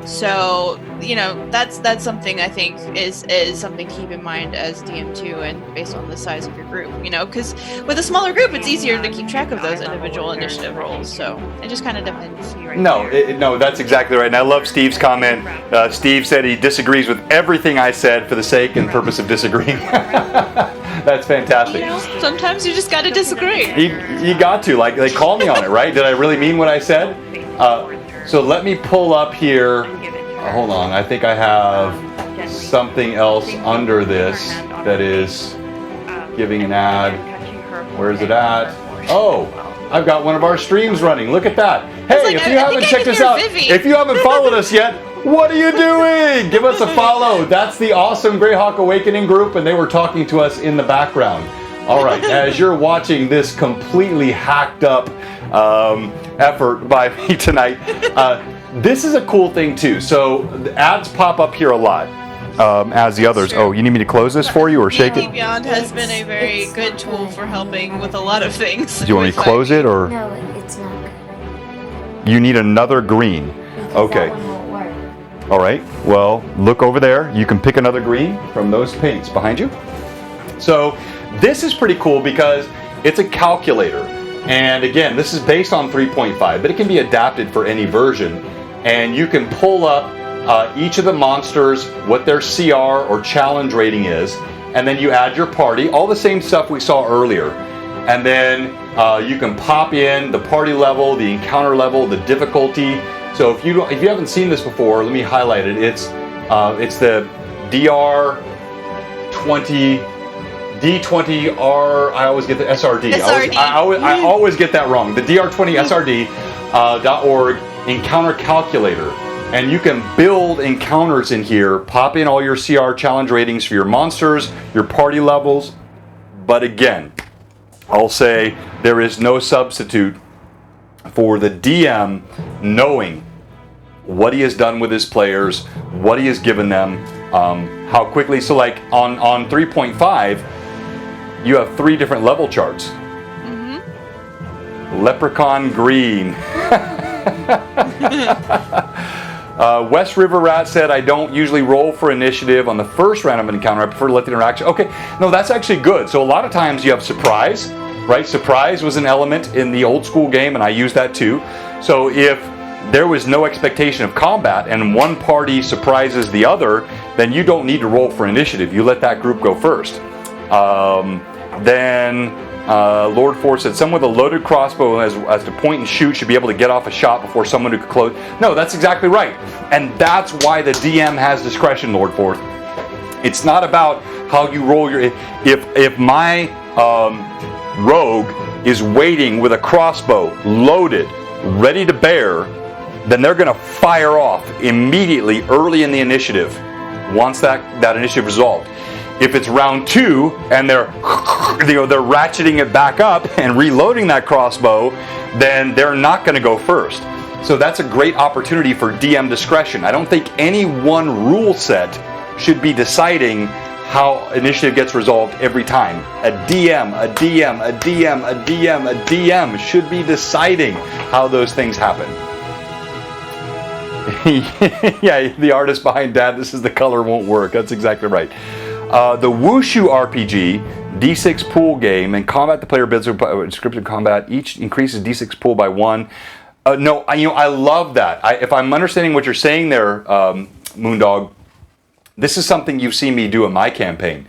So, you know, that's something I think is something to keep in mind as DM2 and based on the size of your group, you know, because with a smaller group, it's easier to keep track of those individual initiative rolls. So it just kind of depends. No, that's exactly right. And I love Steve's comment. Steve said he disagrees with everything I said for the sake and purpose of disagreeing. That's fantastic. You know, sometimes you just got to disagree. You got to. Like, they call me on it, right? Did I really mean what I said? So let me pull up here. Hold on. I think I have something else under this that is giving an ad. Where is it at? Oh, I've got one of our streams running. Look at that. Hey, if you haven't checked us out, if you haven't followed us yet, what are you doing? Give us a follow. That's the awesome Greyhawk Awakening group, and they were talking to us in the background. All right, as you're watching this completely hacked up effort by me tonight, this is a cool thing too. So the ads pop up here a lot, as the others. Oh, you need me to close this for you or shake it? Beyond has been a very good tool for helping with a lot of things. Do you want me to close it or? No, it's not good. You need another green. Okay. That one won't work. All right. Well, look over there. You can pick another green from those paints behind you. So this is pretty cool because it's a calculator. And again, this is based on 3.5, but it can be adapted for any version. And you can pull up each of the monsters, what their CR or challenge rating is, and then you add your party, all the same stuff we saw earlier. and then you can pop in the party level, the encounter level, the difficulty. So if you haven't seen this before, let me highlight it. It's the DR20 D20R. I always get the SRD. I always get that wrong. The DR20 SRD.org encounter calculator. And you can build encounters in here, pop in all your CR challenge ratings for your monsters, your party levels. But again, I'll say there is no substitute for the DM knowing what he has done with his players, what he has given them, how quickly. So like on 3.5, you have 3 different level charts. Mm-hmm. Leprechaun Green. West River Rat said, I don't usually roll for initiative on the first random encounter. I prefer to let the interaction. Okay, no, that's actually good. So a lot of times you have surprise, right? Surprise was an element in the old school game, and I use that too. So if there was no expectation of combat and one party surprises the other, then you don't need to roll for initiative. You let that group go first. Then Lord Ford said, someone with a loaded crossbow as to point and shoot should be able to get off a shot before someone who could close. No, that's exactly right. And that's why the DM has discretion, Lord Ford. It's not about how you roll your... If my rogue is waiting with a crossbow loaded, ready to bear, then they're going to fire off immediately early in the initiative once that initiative is resolved. If it's round 2 and they're ratcheting it back up and reloading that crossbow, then they're not going to go first. So that's a great opportunity for DM discretion. I don't think any one rule set should be deciding how initiative gets resolved every time. A DM should be deciding how those things happen. Yeah, the artist behind Dad, this is the color won't work. That's exactly right. The Wushu RPG, D6 pool game, and combat the player builds descriptive combat. Each increases D6 pool by 1. No, I love that. If I'm understanding what you're saying there, Moondog, this is something you've seen me do in my campaign.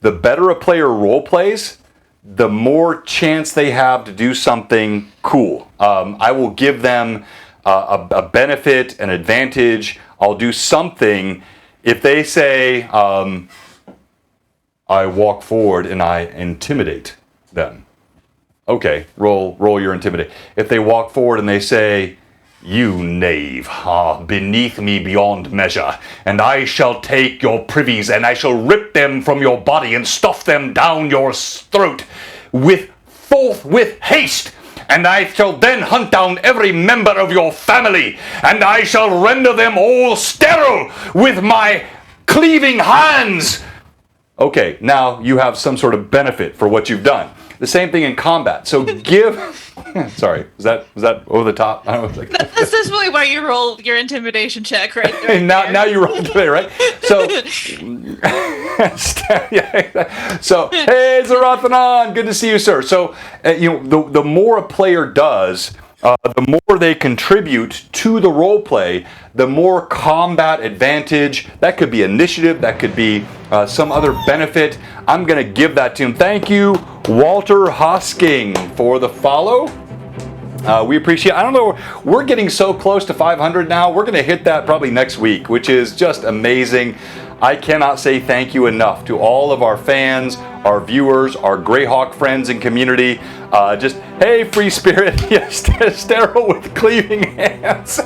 The better a player role plays, the more chance they have to do something cool. I will give them a benefit, an advantage. I'll do something. If they say, I walk forward and I intimidate them. Okay, roll your intimidate. If they walk forward and they say, you knave, beneath me beyond measure, and I shall take your privies and I shall rip them from your body and stuff them down your throat with haste. And I shall then hunt down every member of your family, and I shall render them all sterile with my cleaving hands. Okay, now you have some sort of benefit for what you've done. The same thing in combat. So give... Sorry, was that over the top? I don't know, That's really why you roll your intimidation check, right? now you roll today, right? So, so hey, Zarathanan, good to see you, sir. So, the more a player does, the more they contribute to the role play, the more combat advantage. That could be initiative, that could be some other benefit. I'm going to give that to him. Thank you, Walter Hosking, for the follow. We appreciate it. I don't know, we're getting so close to 500 now. We're going to hit that probably next week, which is just amazing. I cannot say thank you enough to all of our fans, our viewers, our Greyhawk friends and community. Just, hey, free spirit, yes, sterile with cleaving hands.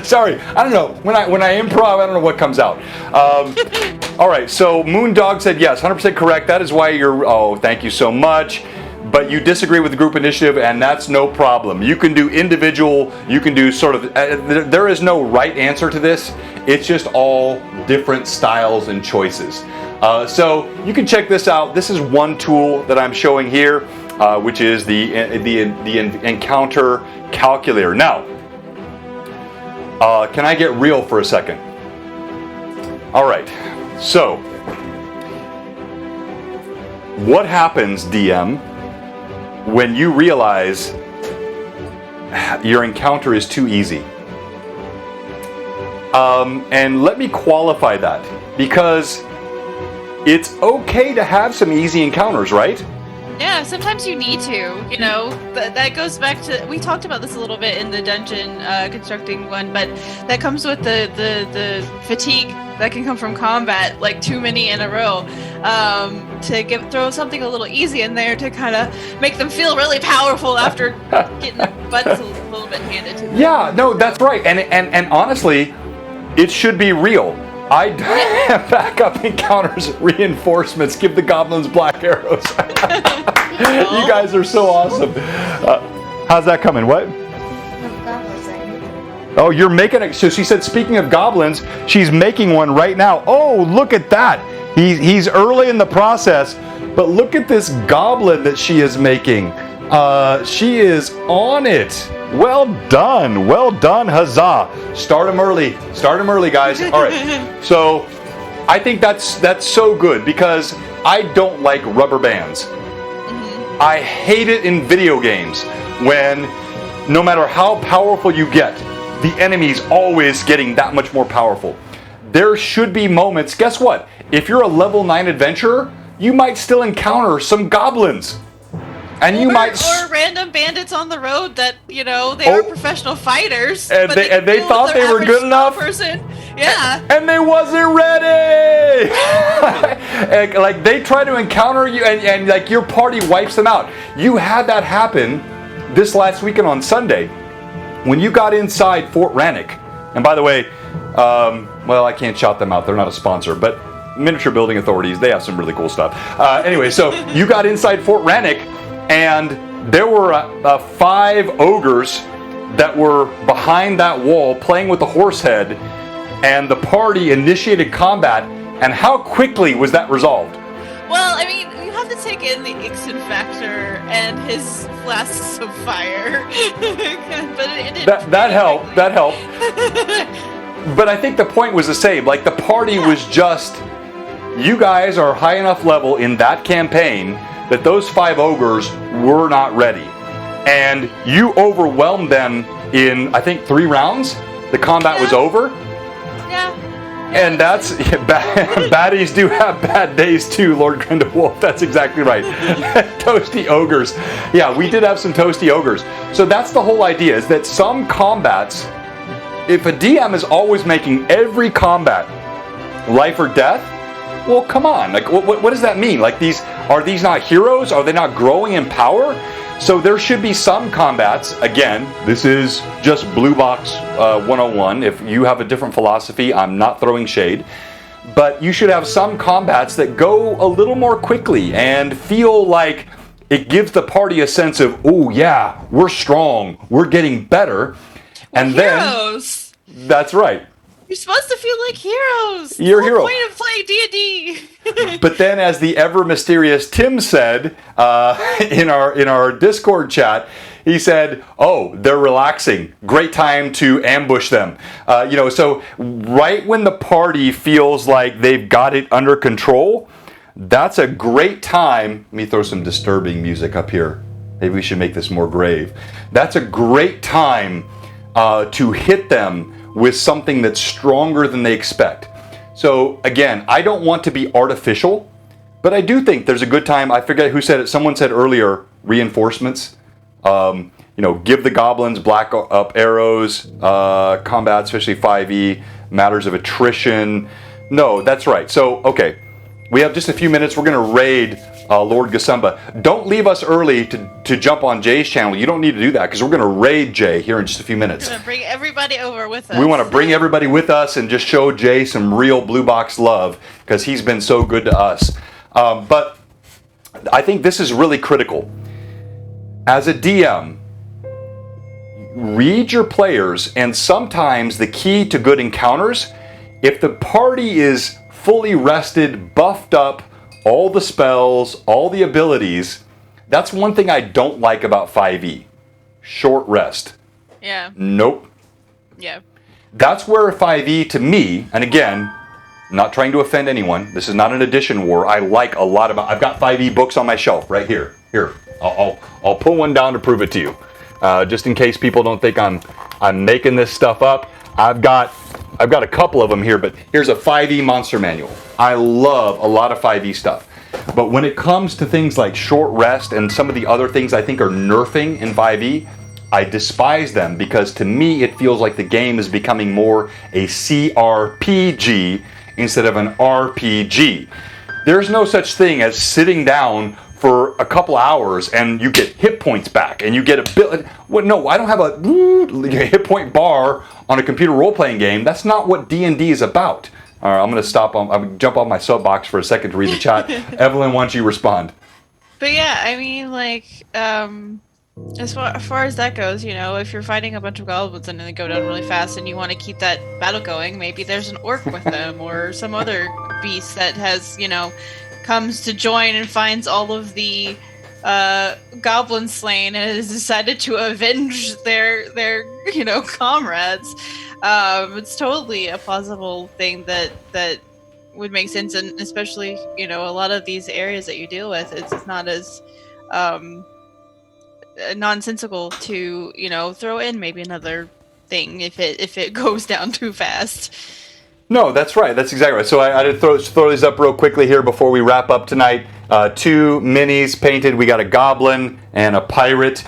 Sorry, I don't know. When I improv, I don't know what comes out. All right, so Moondog said yes, 100% correct. That is why you're, oh, thank you so much. But you disagree with the group initiative, and that's no problem. You can do individual, you can do sort of, there is no right answer to this. It's just all different styles and choices. So you can check this out. This is one tool that I'm showing here, which is the encounter calculator. Now, can I get real for a second? All right, so what happens, DM, when you realize your encounter is too easy? And let me qualify that, because it's okay to have some easy encounters, right? Yeah, sometimes you need to, you know, that goes back to, we talked about this a little bit in the dungeon constructing one, but that comes with the fatigue that can come from combat, like too many in a row, to throw something a little easy in there to kind of make them feel really powerful after getting their butts a little bit handed to them. Yeah, no, that's right. And honestly, it should be real. I have backup encounters, reinforcements, give the goblins black arrows. You guys are so awesome. How's that coming? What? Oh, you're making it. So she said, speaking of goblins, she's making one right now. Oh, look at that. He's early in the process, but look at this goblin that she is making. She is on it. Well done, huzzah. Start them early, guys. All right, so I think that's so good because I don't like rubber bands. I hate it in video games when no matter how powerful you get, the enemy's always getting that much more powerful. There should be moments, guess what? If you're a level 9 adventurer, you might still encounter some goblins. And you might or random bandits on the road that, you know, they are professional fighters, and they thought they were good enough. Person. Yeah. And they wasn't ready. Like they try to encounter you, and like your party wipes them out. You had that happen this last weekend on Sunday when you got inside Fort Rannoch. And by the way, well, I can't shout them out. They're not a sponsor, but Miniature Building Authorities, they have some really cool stuff. Anyway, so you got inside Fort Rannoch. And there were 5 ogres that were behind that wall playing with the horse head, and the party initiated combat. And how quickly was that resolved? Well, I mean, you have to take in the Ixon factor and his flasks of fire. But that helped. That helped. But I think the point was the same. Like the party was just, you guys are high enough level in that campaign that those 5 ogres were not ready. And you overwhelmed them in, I think, 3 rounds. The combat was over. Yeah. And that's, baddies do have bad days too, Lord Grindelwolf. That's exactly right. Toasty ogres. Yeah, we did have some toasty ogres. So that's the whole idea, is that some combats, if a DM is always making every combat life or death, well, come on. Like, what does that mean? Like, are these not heroes? Are they not growing in power? So there should be some combats. Again, this is just Blue Box 101. If you have a different philosophy, I'm not throwing shade. But you should have some combats that go a little more quickly and feel like it gives the party a sense of, oh yeah, we're strong, we're getting better. And heroes. Then, that's right. You're supposed to feel like heroes. You're a hero. Point of playing D&D. But then, as the ever mysterious Tim said in our Discord chat, he said, "Oh, they're relaxing. Great time to ambush them." So right when the party feels like they've got it under control, that's a great time. Let me throw some disturbing music up here. Maybe we should make this more grave. That's a great time to hit them with something that's stronger than they expect. So again, I don't want to be artificial, but I do think there's a good time. I forget who said it. Someone said earlier, reinforcements. Give the goblins black up arrows, combat, especially 5e, matters of attrition. No, that's right. So, okay, we have just a few minutes. We're going to raid Lord Gasumba. Don't leave us early to jump on Jay's channel. You don't need to do that because we're going to raid Jay here in just a few minutes. We're going to bring everybody over with us. We want to bring everybody with us and just show Jay some real Blue Box love because he's been so good to us. But I think this is really critical. As a DM, read your players, and sometimes the key to good encounters, if the party is fully rested, buffed up, all the spells, all the abilities, that's one thing I don't like about 5e. Short rest. Yeah. Nope. Yeah. That's where 5e to me, and again, not trying to offend anyone, this is not an edition war, I like a lot about, I've got 5e books on my shelf right here. Here, I'll pull one down to prove it to you. Just in case people don't think I'm making this stuff up. I've got I've got a couple of them here, but here's a 5e monster manual. I love a lot of 5e stuff. But when it comes to things like short rest and some of the other things I think are nerfing in 5e, I despise them because to me it feels like the game is becoming more a CRPG instead of an RPG. There's no such thing as sitting down for a couple hours and you get hit points back and you get a bit. Well, no, I don't have a hit point bar on a computer role-playing game. That's not what D&D is about. All right, I'm going to I'm going to jump on my soapbox for a second to read the chat. Evelyn, why don't you respond? But yeah, I mean, like, as far as that goes, you know, if you're fighting a bunch of goblins and they go down really fast and you want to keep that battle going, maybe there's an orc with them or some other beast that has, you know, comes to join and finds all of the goblins slain and has decided to avenge their you know, comrades. It's totally a plausible thing that would make sense, and especially, you know, a lot of these areas that you deal with, it's not as nonsensical to, you know, throw in maybe another thing if it goes down too fast. No, that's right. That's exactly right. So I did throw these up real quickly here before we wrap up tonight. 2 minis painted. We got a goblin and a pirate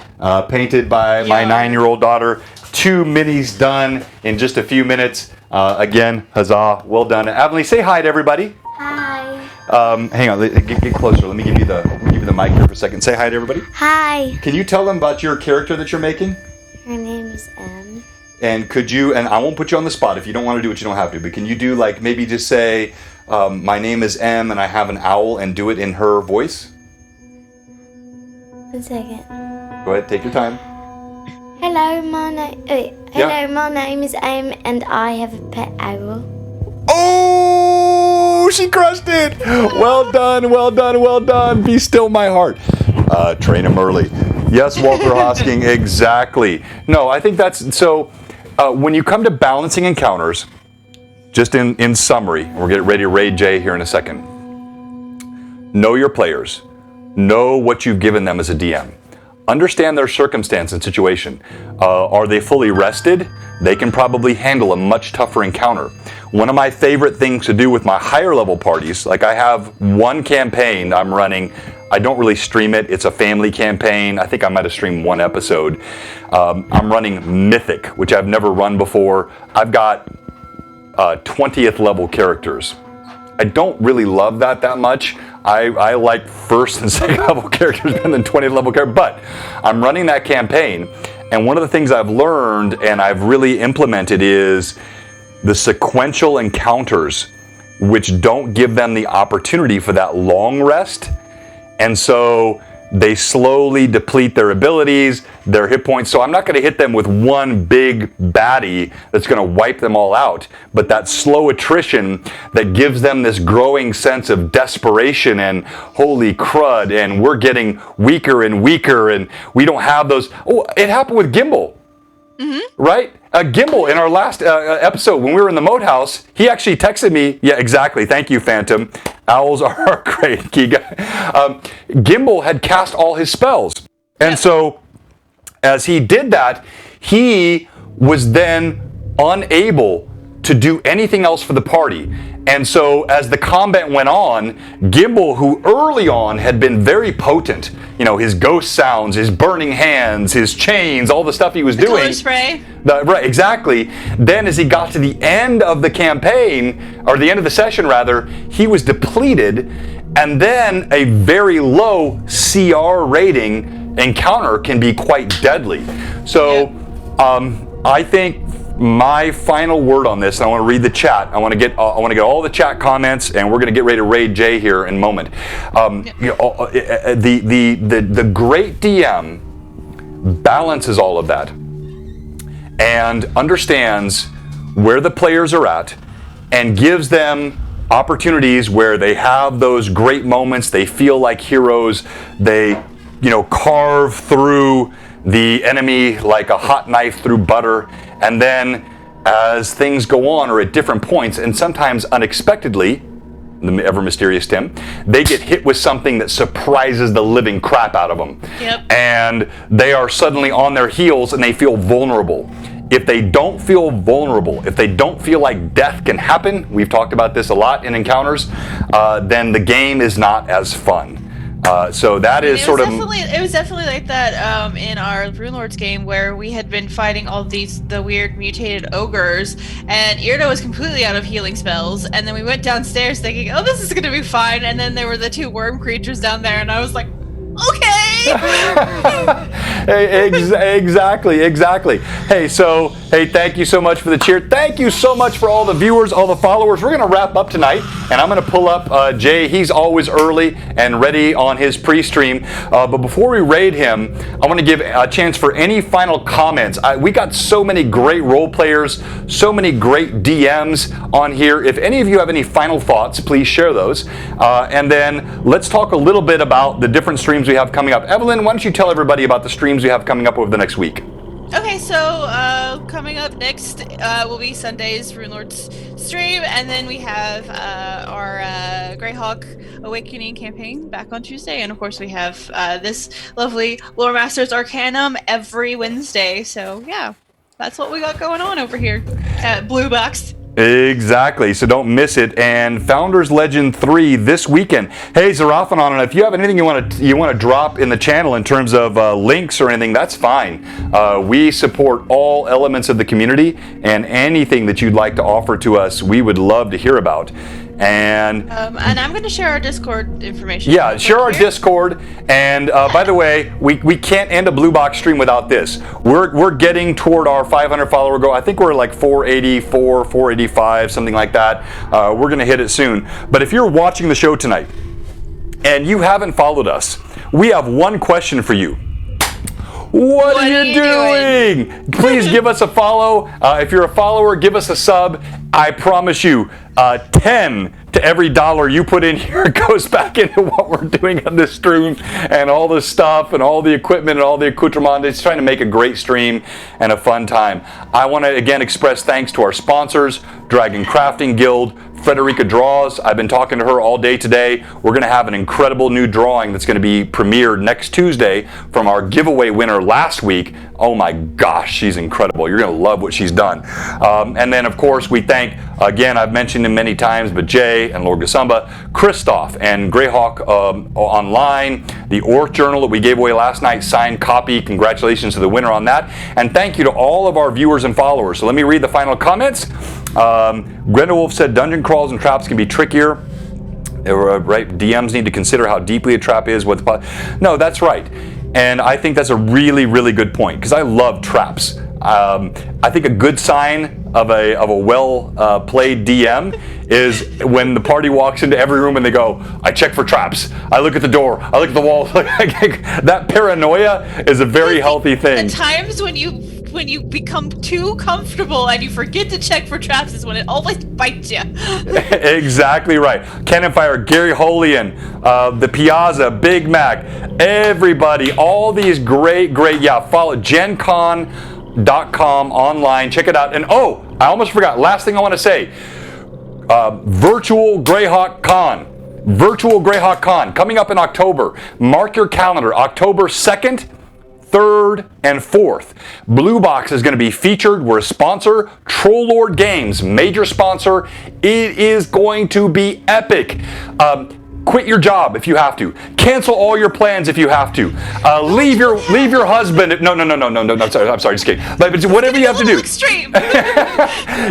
painted by my 9-year-old daughter. 2 minis done in just a few minutes. Again, huzzah, well done. Avonlea, say hi to everybody. Hi. Hang on, get closer. Let me give you the mic here for a second. Say hi to everybody. Hi. Can you tell them about your character that you're making? Her name is Em. And could you, and I won't put you on the spot. If you don't want to do it, you don't have to. But can you do, like, maybe just say, my name is Em and I have an owl, and do it in her voice? 1 second. Go ahead, take your time. Hello, my name is Em and I have a pet owl. Oh, she crushed it. Well done, well done, well done. Be still my heart. Train him early. Yes, Walter Hosking, exactly. No, I think that's, so when you come to balancing encounters, just in summary, we're getting ready to raid Jay here in a second. Know your players. Know what you've given them as a DM. Understand their circumstance and situation. Are they fully rested? They can probably handle a much tougher encounter. One of my favorite things to do with my higher level parties, like I have one campaign I'm running. I don't really stream it. It's a family campaign. I think I might have streamed 1 episode. I'm running Mythic, which I've never run before. I've got 20th level characters. I don't really love that much. I like first and second level characters better than 20th level characters, but I'm running that campaign, and one of the things I've learned and I've really implemented is the sequential encounters, which don't give them the opportunity for that long rest, and so they slowly deplete their abilities, their hit points. So I'm not going to hit them with one big baddie that's going to wipe them all out. But that slow attrition that gives them this growing sense of desperation and holy crud, and we're getting weaker and weaker, and we don't have those. Oh, it happened with Gimbal. Mm-hmm. Right? Gimbal, in our last episode, when we were in the moat house, he actually texted me. Yeah, exactly. Thank you, Phantom. Owls are great, Giga. Gimbal had cast all his spells. And so, as he did that, he was then unable to do anything else for the party. And so, as the combat went on, Gimbal, who early on had been very potent, you know, his ghost sounds, his burning hands, his chains, all the stuff he was doing. Color spray. Right, exactly. Then as he got to the end of the campaign, or the end of the session rather, he was depleted, and then a very low CR rating encounter can be quite deadly. So, I think my final word on this, and I want to read the chat. I want to get all the chat comments, and we're going to get ready to raid Jay here in a moment. You know, the great DM balances all of that and understands where the players are at and gives them opportunities where they have those great moments. They feel like heroes. They, you know, carve through the enemy like a hot knife through butter. And then as things go on, or at different points, and sometimes unexpectedly, the ever mysterious Tim, they get hit with something that surprises the living crap out of them. Yep. And they are suddenly on their heels and they feel vulnerable. if they don't feel vulnerable, if they don't feel like death can happen, we've talked about this a lot in encounters, then the game is not as fun. So that is it was definitely like that in our Rune Lords game, where we had been fighting all the weird mutated ogres, and Irda was completely out of healing spells, and then we went downstairs thinking, oh, this is gonna be fine, and then there were the 2 worm creatures down there, and I was like, okay. Exactly. Hey, thank you so much for the cheer. Thank you so much for all the viewers, all the followers. We're going to wrap up tonight, and I'm going to pull up Jay. He's always early and ready on his pre-stream. But before we raid him, I want to give a chance for any final comments. We got so many great role players, so many great DMs on here. If any of you have any final thoughts, please share those. And then let's talk a little bit about the different streams we have coming up. Evelyn, why don't you tell everybody about the streams we have coming up over the next week? Okay, so coming up next will be Sunday's Rune Lords stream, and then we have our Greyhawk Awakening campaign back on Tuesday, and of course we have this lovely Loremaster's Arcanum every Wednesday. So yeah, that's what we got going on over here at Blue Box. Exactly, so don't miss it. And Founders Legend 3 this weekend. Hey, Zaraphanon, if you have anything you want to drop in the channel in terms of links or anything, that's fine. We support all elements of the community, and anything that you'd like to offer to us, we would love to hear about. And I'm going to share our Discord information. Yeah, share our Discord. And by the way, we can't end a Blue Box stream without this. We're getting toward our 500 follower goal. I think we're like 484, 485, something like that. We're going to hit it soon. But if you're watching the show tonight and you haven't followed us, we have one question for you. What are you doing? Please give us a follow. If you're a follower, give us a sub. I promise you, 10 to every dollar you put in here goes back into what we're doing on this stream, and all the stuff and all the equipment and all the accoutrement. It's trying to make a great stream and a fun time. I want to again express thanks to our sponsors, Dragon Crafting Guild, Frederica Draws. I've been talking to her all day today. We're going to have an incredible new drawing that's going to be premiered next Tuesday from our giveaway winner last week. Oh my gosh, she's incredible. You're going to love what she's done. And then, of course, we thank, again, I've mentioned him many times, but Jay and Lord Gasumba, Christoph and Greyhawk Online, the Orc Journal that we gave away last night, signed copy. Congratulations to the winner on that. And thank you to all of our viewers and followers. So let me read the final comments. Grendelwolf said dungeon crawls and traps can be trickier. Right? DMs need to consider how deeply a trap is. No, that's right. And I think that's a really, really good point, because I love traps. I think a good sign of a well played DM is when the party walks into every room and they go, I check for traps, I look at the door, I look at the wall. That paranoia is a very healthy thing. The times when you become too comfortable and you forget to check for traps is when it always bites you. Exactly right. Cannon Fire, Gary Holian, the Piazza, Big Mac, everybody, all these great, follow GenCon.com online, check it out. And oh, I almost forgot, last thing I want to say, Virtual Greyhawk Con coming up in October. Mark your calendar, October 2nd, 3rd, and 4th. Blue Box is going to be featured. We're a sponsor. Troll Lord Games, major sponsor. It is going to be epic. Quit your job if you have to. Cancel all your plans if you have to. Leave your husband. No. I'm sorry. Just kidding. But whatever you have to do. Extreme.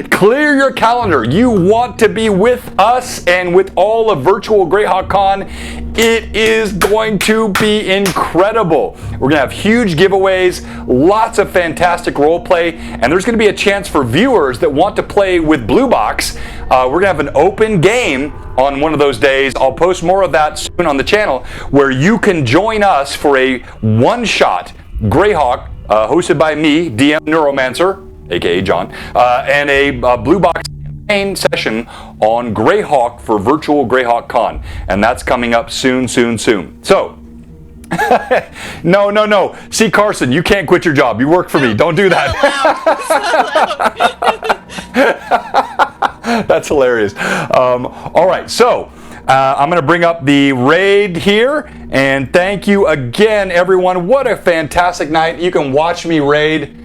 Clear your calendar. You want to be with us and with all of Virtual Greyhawk Con. It is going to be incredible. We're going to have huge giveaways, lots of fantastic role play, and there's going to be a chance for viewers that want to play with Blue Box. We're going to have an open game on one of those days. I'll post more of that soon on the channel, where you can join us for a one-shot Greyhawk hosted by me, DM Neuromancer, aka John, and a Blue Box campaign session on Greyhawk for Virtual Greyhawk Con, and that's coming up soon. So, no. See, Carson, you can't quit your job. You work for me. Don't do that. That's hilarious. All right, so I'm going to bring up the raid here, and thank you again, everyone. What a fantastic night. You can watch me raid.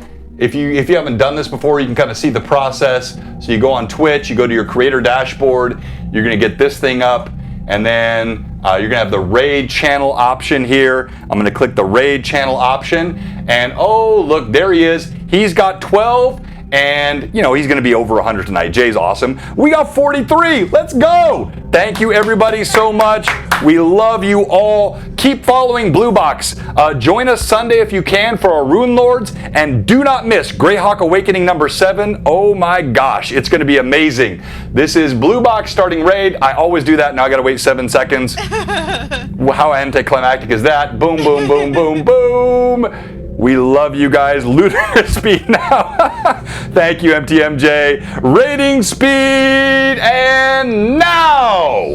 if you haven't done this before, you can kind of see the process. So you go on Twitch, you go to your creator dashboard, you're gonna get this thing up, and then you're gonna have the raid channel option here. I'm gonna click the raid channel option, and oh, look, there he is. He's got 12, and you know, he's gonna be over 100 tonight. Jay's awesome. We got 43, let's go. Thank you everybody so much. We love you all. Keep following Blue Box. Join us Sunday if you can for our Rune Lords, and do not miss Greyhawk Awakening number 7. Oh my gosh, it's gonna be amazing. This is Blue Box starting raid. I always do that, now I gotta wait 7 seconds. How anticlimactic is that? Boom, boom, boom, boom, boom. We love you guys. Lunar speed now. Thank you, MTMJ. Rating speed, and now.